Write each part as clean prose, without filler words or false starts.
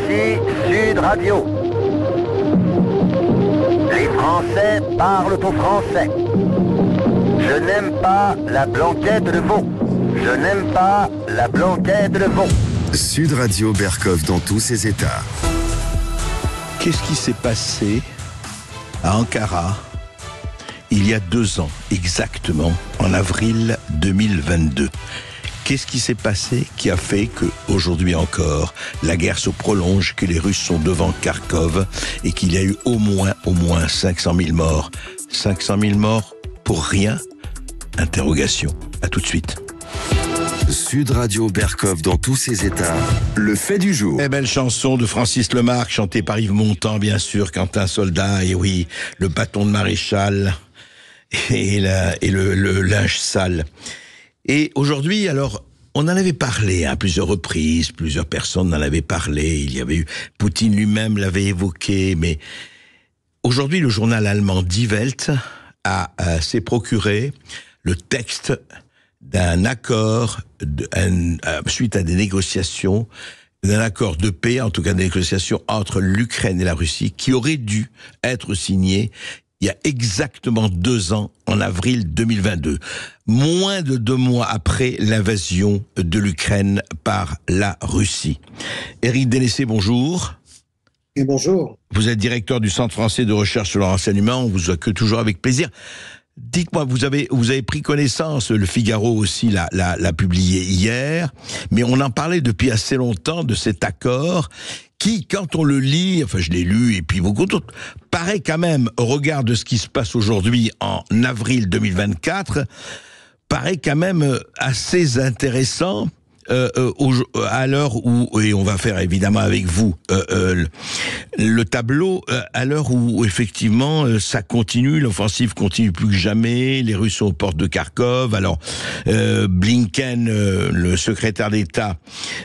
Ici Sud Radio. Les Français parlent au français. Je n'aime pas la blanquette de veau. Je n'aime pas la blanquette de veau. Sud Radio Berkov dans tous ses états. Qu'est-ce qui s'est passé à Ankara il y a 2 ans, exactement, en avril 2022 ? Qu'est-ce qui s'est passé qui a fait qu'aujourd'hui encore, la guerre se prolonge, que les Russes sont devant Kharkov et qu'il y a eu au moins 500 000 morts. 500 000 morts pour rien ? Interrogation. À tout de suite. Sud Radio Berkov dans tous ses états. Le fait du jour. Eh belle chanson de Francis Lemarque, chantée par Yves Montand, bien sûr, Quentin Soldat, et oui, le bâton de maréchal et le linge sale. Et aujourd'hui, alors, on en avait parlé à plusieurs reprises, plusieurs personnes en avaient parlé, il y avait eu, Poutine lui-même l'avait évoqué, mais aujourd'hui, le journal allemand Die Welt s'est procuré le texte d'un accord, suite à des négociations, d'un accord de paix, en tout cas des négociations entre l'Ukraine et la Russie, qui aurait dû être signé il y a exactement 2 ans, en avril 2022. Moins de 2 mois après l'invasion de l'Ukraine par la Russie. Éric Dénessé, bonjour. Et bonjour. Vous êtes directeur du Centre français de recherche sur le renseignement, on vous accueille toujours avec plaisir. Dites-moi, vous avez pris connaissance, le Figaro aussi l'a publié hier, mais on en parlait depuis assez longtemps de cet accord qui, quand on le lit, enfin je l'ai lu et puis beaucoup d'autres, paraît quand même, au regard de ce qui se passe aujourd'hui en avril 2024, paraît quand même assez intéressant. À l'heure où, et on va faire évidemment avec vous le tableau, à l'heure où effectivement ça continue, l'offensive continue plus que jamais, les Russes sont aux portes de Kharkov. Alors Blinken, le secrétaire d'État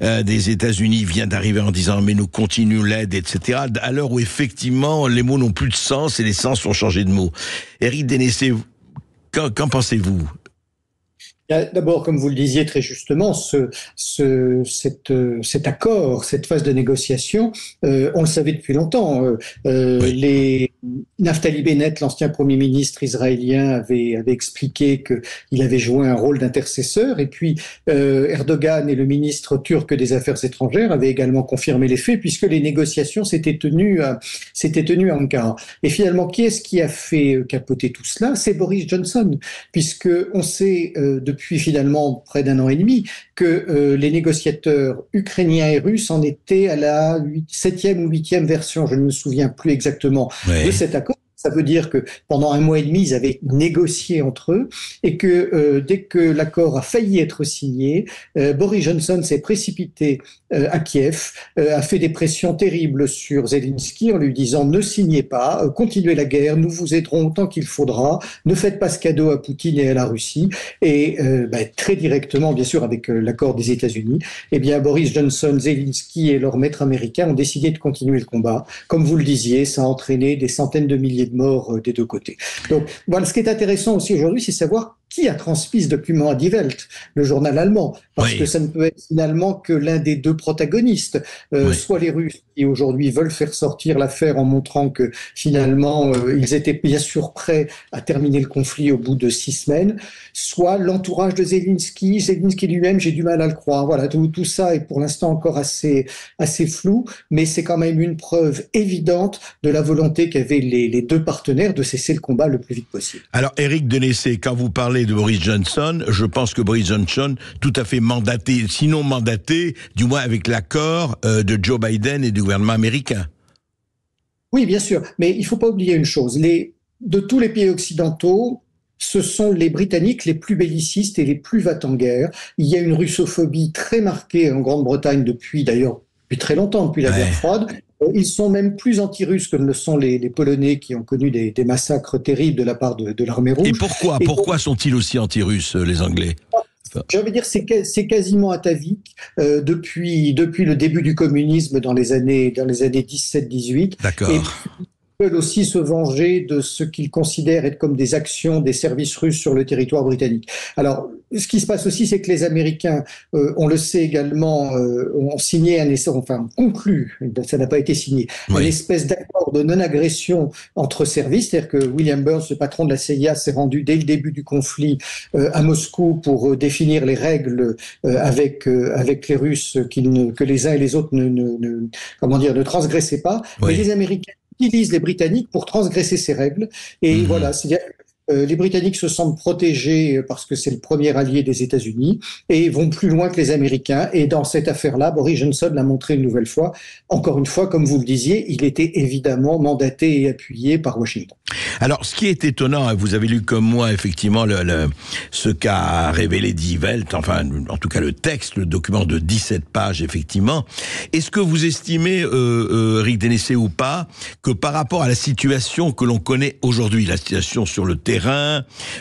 des États-Unis, vient d'arriver en disant mais nous continuons l'aide, etc. À l'heure où effectivement les mots n'ont plus de sens et les sens ont changé de mots. Éric Dénessé, qu'en pensez-vous ? D'abord, comme vous le disiez très justement, cet accord, cette phase de négociation, on le savait depuis longtemps. Oui. Naftali Bennett, l'ancien Premier ministre israélien, avait expliqué qu'il avait joué un rôle d'intercesseur. Et puis Erdogan et le ministre turc des Affaires étrangères avaient également confirmé les faits, puisque les négociations s'étaient tenues à Ankara. Et finalement, qui est-ce qui a fait capoter tout cela ? C'est Boris Johnson, puisque on sait depuis finalement près d'1 an et demi, que les négociateurs ukrainiens et russes en étaient à la 7e ou 8e version, je ne me souviens plus exactement, de cet accord. Ça veut dire que pendant 1 mois et demi, ils avaient négocié entre eux et que dès que l'accord a failli être signé, Boris Johnson s'est précipité à Kiev, a fait des pressions terribles sur Zelensky en lui disant « Ne signez pas, continuez la guerre, nous vous aiderons autant qu'il faudra, ne faites pas ce cadeau à Poutine et à la Russie. » Et très directement, bien sûr, avec l'accord des États-Unis, eh bien Boris Johnson, Zelensky et leur maître américain ont décidé de continuer le combat. Comme vous le disiez, ça a entraîné des centaines de milliers de morts des 2 côtés. Donc voilà, ce qui est intéressant aussi aujourd'hui, c'est savoir qui a transmis ce document à Die Welt, le journal allemand, parce que ça ne peut être finalement que l'un des 2 protagonistes, soit les Russes qui aujourd'hui veulent faire sortir l'affaire en montrant que finalement ils étaient bien sûr prêts à terminer le conflit au bout de 6 semaines, soit l'entourage de Zelensky lui-même, j'ai du mal à le croire. Voilà, tout ça est pour l'instant encore assez flou, mais c'est quand même une preuve évidente de la volonté qu'avaient les 2 partenaires de cesser le combat le plus vite possible. Alors Éric Dénessé, quand vous parlez de Boris Johnson, je pense que Boris Johnson, tout à fait mandaté, sinon mandaté, du moins avec l'accord de Joe Biden et du gouvernement américain. Oui, bien sûr, mais il ne faut pas oublier une chose, de tous les pays occidentaux, ce sont les Britanniques les plus bellicistes et les plus va-t-en-guerre. Il y a une russophobie très marquée en Grande-Bretagne depuis très longtemps, depuis la guerre froide. Ils sont même plus anti-russes que ne le sont les Polonais qui ont connu des massacres terribles de la part de l'armée rouge. Et pourquoi sont-ils aussi anti-russes, les Anglais ? J'ai envie de dire c'est quasiment atavique depuis le début du communisme dans les années 17-18. D'accord. veulent aussi se venger de ce qu'ils considèrent être comme des actions des services russes sur le territoire britannique. Alors, ce qui se passe aussi, c'est que les Américains, on le sait également, ont signé conclu, ça n'a pas été signé, une espèce d'accord de non-agression entre services, c'est-à-dire que William Burns, le patron de la CIA, s'est rendu dès le début du conflit à Moscou pour définir les règles avec les Russes que les uns et les autres ne transgressaient pas. Mais les Américains utilisent les Britanniques pour transgresser ces règles. Et voilà, c'est-à-dire les Britanniques se sentent protégés parce que c'est le premier allié des États-Unis et vont plus loin que les Américains. Et dans cette affaire-là, Boris Johnson l'a montré une nouvelle fois. Encore une fois, comme vous le disiez, il était évidemment mandaté et appuyé par Washington. Alors, ce qui est étonnant, vous avez lu comme moi, effectivement, ce qu'a révélé Die Welt, enfin, en tout cas le texte, le document de 17 pages, effectivement. Est-ce que vous estimez, Eric Dénessé ou pas, que par rapport à la situation que l'on connaît aujourd'hui, la situation sur le terrain,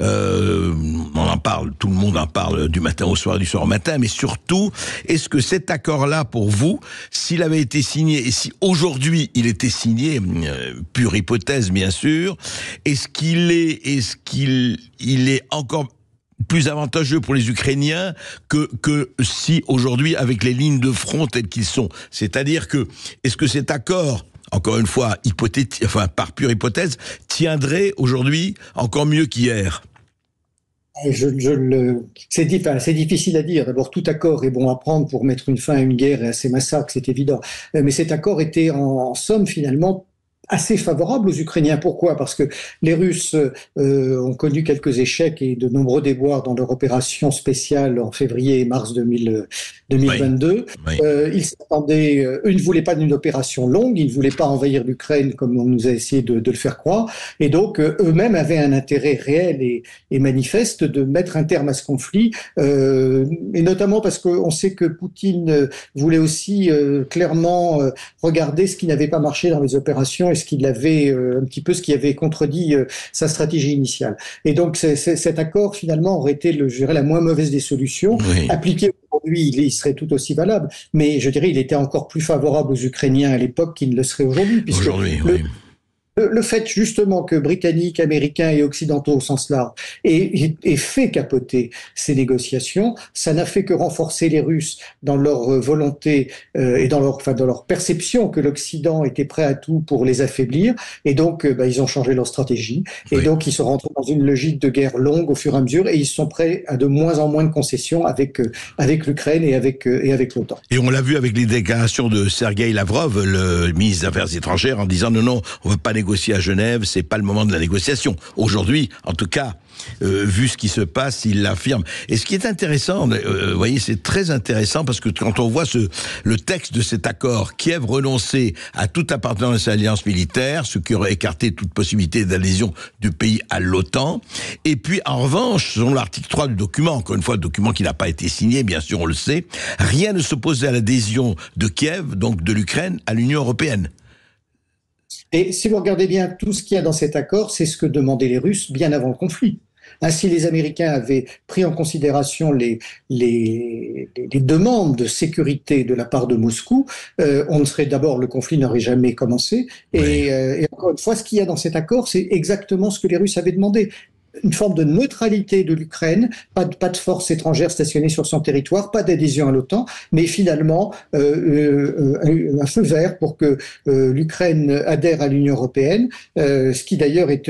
on en parle, tout le monde en parle du matin au soir, du soir au matin, mais surtout, est-ce que cet accord-là, pour vous, s'il avait été signé, et si aujourd'hui il était signé, pure hypothèse bien sûr, est-ce qu'il est encore plus avantageux pour les Ukrainiens que si aujourd'hui, avec les lignes de front telles qu'ils sont, c'est-à-dire que, est-ce que cet accord, encore une fois, par pure hypothèse, tiendrait aujourd'hui encore mieux qu'hier? C'est difficile à dire. D'abord, tout accord est bon à prendre pour mettre une fin à une guerre et à ces massacres, c'est évident. Mais cet accord était en somme finalement assez favorable aux Ukrainiens. Pourquoi ? Parce que les Russes ont connu quelques échecs et de nombreux déboires dans leur opération spéciale en février et mars 2022. Ils s'attendaient, eux ne voulaient pas d'une opération longue, ils ne voulaient pas envahir l'Ukraine comme on nous a essayé de le faire croire, et donc eux-mêmes avaient un intérêt réel et manifeste de mettre un terme à ce conflit, et notamment parce qu'on sait que Poutine voulait aussi clairement regarder ce qui n'avait pas marché dans les opérations et ce qui avait contredit sa stratégie initiale. Et donc cet accord finalement aurait été, je dirais, la moins mauvaise des solutions. Appliqué aujourd'hui, il serait tout aussi valable, mais je dirais il était encore plus favorable aux Ukrainiens à l'époque qu'il ne le serait aujourd'hui, puisque le fait justement que Britanniques, Américains et Occidentaux au sens large aient fait capoter ces négociations, ça n'a fait que renforcer les Russes dans leur volonté et dans leur perception que l'Occident était prêt à tout pour les affaiblir, et donc ils ont changé leur stratégie, et donc ils sont rentrés dans une logique de guerre longue au fur et à mesure, et ils sont prêts à de moins en moins de concessions avec l'Ukraine et avec l'OTAN. Et on l'a vu avec les déclarations de Sergueï Lavrov, le ministre des Affaires étrangères, en disant non, on ne veut pas négocier à Genève, c'est pas le moment de la négociation. Aujourd'hui, en tout cas, vu ce qui se passe, il l'affirme. Et ce qui est intéressant, vous voyez, c'est très intéressant parce que quand on voit le texte de cet accord, Kiev renonçait à toute appartenance à l'alliance militaire, ce qui aurait écarté toute possibilité d'adhésion du pays à l'OTAN. Et puis, en revanche, selon l'article 3 du document, encore une fois, le document qui n'a pas été signé, bien sûr, on le sait, rien ne s'opposait à l'adhésion de Kiev, donc de l'Ukraine, à l'Union européenne. Et si vous regardez bien tout ce qu'il y a dans cet accord, c'est ce que demandaient les Russes bien avant le conflit. Si les Américains avaient pris en considération les demandes de sécurité de la part de Moscou, le conflit n'aurait jamais commencé. Et encore une fois, ce qu'il y a dans cet accord, c'est exactement ce que les Russes avaient demandé. Une forme de neutralité de l'Ukraine, pas de forces étrangères stationnées sur son territoire, pas d'adhésion à l'OTAN, mais finalement un feu vert pour que l'Ukraine adhère à l'Union européenne, ce qui d'ailleurs est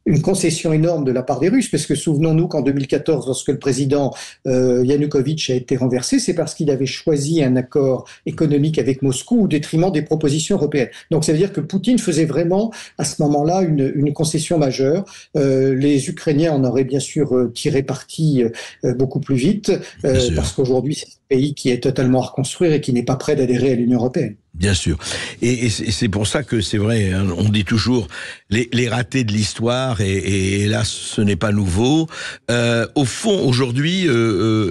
une concession énorme de la part des Russes, parce que souvenons-nous qu'en 2014, lorsque le président Yanukovych a été renversé, c'est parce qu'il avait choisi un accord économique avec Moscou au détriment des propositions européennes. Donc ça veut dire que Poutine faisait vraiment à ce moment-là une concession majeure. Les Ukrainiens en auraient bien sûr tiré parti beaucoup plus vite, parce qu'aujourd'hui c'est un pays qui est totalement à reconstruire et qui n'est pas prêt d'adhérer à l'Union européenne. Bien sûr. Et c'est pour ça que c'est vrai, hein, on dit toujours les ratés de l'histoire, et là, ce n'est pas nouveau. Au fond, aujourd'hui,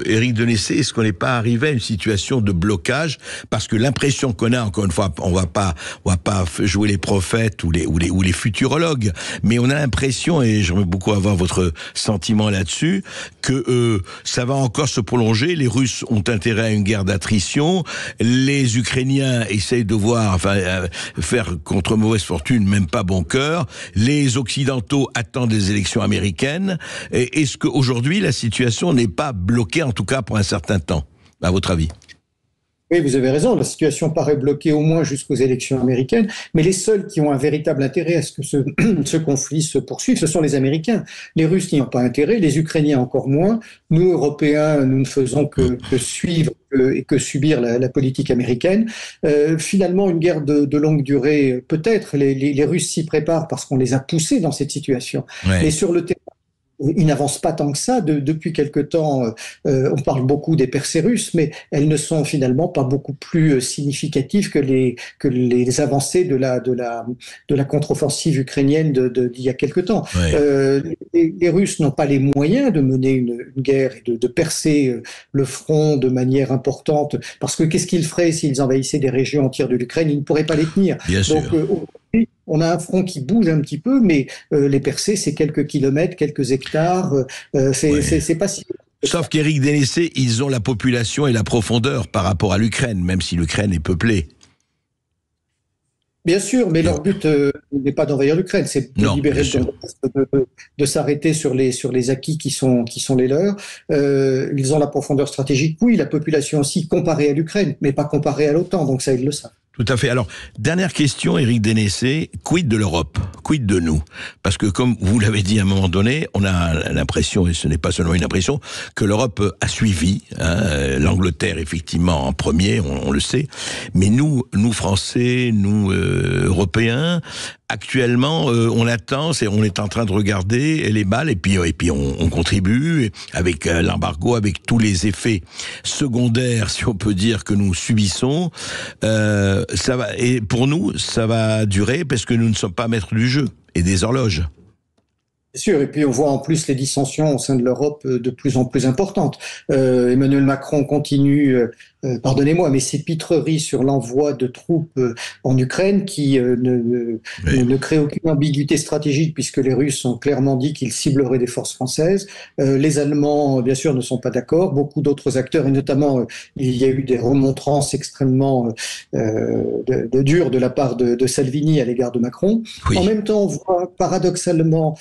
Eric Dénessé, est-ce qu'on n'est pas arrivé à une situation de blocage? Parce que l'impression qu'on a, encore une fois, on va pas jouer les prophètes ou les futurologues, mais on a l'impression, et j'aimerais beaucoup avoir votre sentiment là-dessus, que ça va encore se prolonger. Les Russes ont intérêt à une guerre d'attrition, les Ukrainiens essaient essaye de voir, faire contre mauvaise fortune, même pas bon cœur. Les Occidentaux attendent des élections américaines. Et est-ce qu'aujourd'hui, la situation n'est pas bloquée, en tout cas pour un certain temps, à votre avis ? Oui, vous avez raison, la situation paraît bloquée au moins jusqu'aux élections américaines, mais les seuls qui ont un véritable intérêt à ce que ce conflit se poursuive, ce sont les Américains. Les Russes n'y ont pas intérêt, les Ukrainiens encore moins. Nous, Européens, nous ne faisons que suivre et que subir la politique américaine. Finalement, une guerre de longue durée, peut-être, les Russes s'y préparent parce qu'on les a poussés dans cette situation. Ouais. Mais sur le terrain, ils n'avancent pas tant que ça. Depuis quelque temps, on parle beaucoup des percées russes, mais elles ne sont finalement pas beaucoup plus significatives que les avancées de la contre-offensive ukrainienne d'il y a quelque temps. Ouais. Les Russes n'ont pas les moyens de mener une guerre et de percer le front de manière importante, parce que qu'est-ce qu'ils feraient s'ils envahissaient des régions entières de l'Ukraine? Ils ne pourraient pas les tenir. Bien sûr. On a un front qui bouge un petit peu, mais les percées, c'est quelques kilomètres, quelques hectares. C'est pas si... Sauf qu'Éric Dénessé, ils ont la population et la profondeur par rapport à l'Ukraine, même si l'Ukraine est peuplée. Bien sûr, mais leur but n'est pas d'envahir l'Ukraine, c'est de libérer le Donbass, de s'arrêter sur les acquis qui sont les leurs. Ils ont la profondeur stratégique, oui, la population aussi, comparée à l'Ukraine, mais pas comparée à l'OTAN, donc ça, ils le savent. Tout à fait. Alors, dernière question, Éric Dénessé, quid de l'Europe? Quid de nous? Parce que comme vous l'avez dit à un moment donné, on a l'impression, et ce n'est pas seulement une impression, que l'Europe a suivi, l'Angleterre effectivement en premier, on le sait, mais nous Français, nous Européens, actuellement, on attend, on est en train de regarder les balles, et puis on contribue avec l'embargo, avec tous les effets secondaires, si on peut dire, que nous subissons. Ça va, et pour nous, ça va durer parce que nous ne sommes pas maîtres du jeu et des horloges. Bien sûr, et puis on voit en plus les dissensions au sein de l'Europe de plus en plus importantes. Emmanuel Macron continue, pardonnez-moi, mais ces pitreries sur l'envoi de troupes en Ukraine qui ne créent aucune ambiguïté stratégique puisque les Russes ont clairement dit qu'ils cibleraient des forces françaises. Les Allemands, bien sûr, ne sont pas d'accord. Beaucoup d'autres acteurs, et notamment il y a eu des remontrances extrêmement dures de la part de Salvini à l'égard de Macron. Oui. En même temps, on voit paradoxalement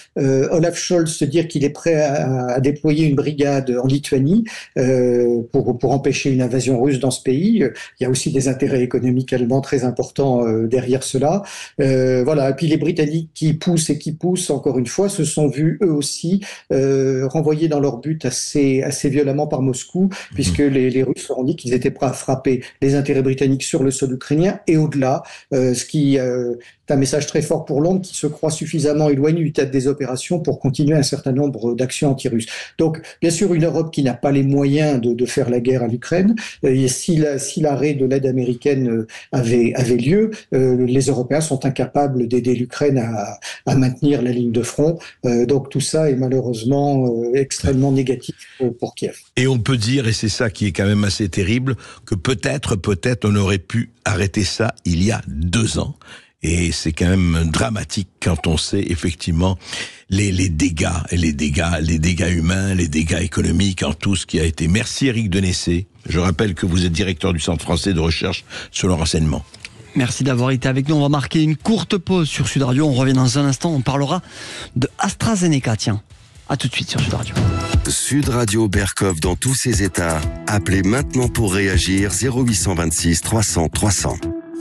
Olaf Scholz se dire qu'il est prêt à déployer une brigade en Lituanie pour empêcher une invasion russe dans ce pays. Il y a aussi des intérêts économiques allemands très importants derrière cela. Voilà. Et puis les Britanniques qui poussent, encore une fois, se sont vus eux aussi renvoyés dans leur but assez violemment par Moscou, puisque les Russes ont dit qu'ils étaient prêts à frapper les intérêts britanniques sur le sol ukrainien et au-delà, ce qui est un message très fort pour Londres qui se croit suffisamment éloigné du théâtre des opérations pour continuer un certain nombre d'actions anti-russes. Donc, bien sûr, une Europe qui n'a pas les moyens de faire la guerre à l'Ukraine. Et si l'arrêt de l'aide américaine avait lieu, les Européens sont incapables d'aider l'Ukraine à maintenir la ligne de front. Donc, tout ça est malheureusement extrêmement négatif pour Kiev. Et on peut dire, et c'est ça qui est quand même assez terrible, que peut-être on aurait pu arrêter ça il y a 2 ans. Et c'est quand même dramatique quand on sait effectivement les dégâts humains, les dégâts économiques en tout ce qui a été. Merci Éric Dénessé. Je rappelle que vous êtes directeur du Centre français de recherche sur le renseignement. Merci d'avoir été avec nous. On va marquer une courte pause sur Sud Radio. On revient dans un instant. On parlera de AstraZeneca. Tiens, à tout de suite sur Sud Radio. Sud Radio Berkov dans tous ses états. Appelez maintenant pour réagir 0826 300 300.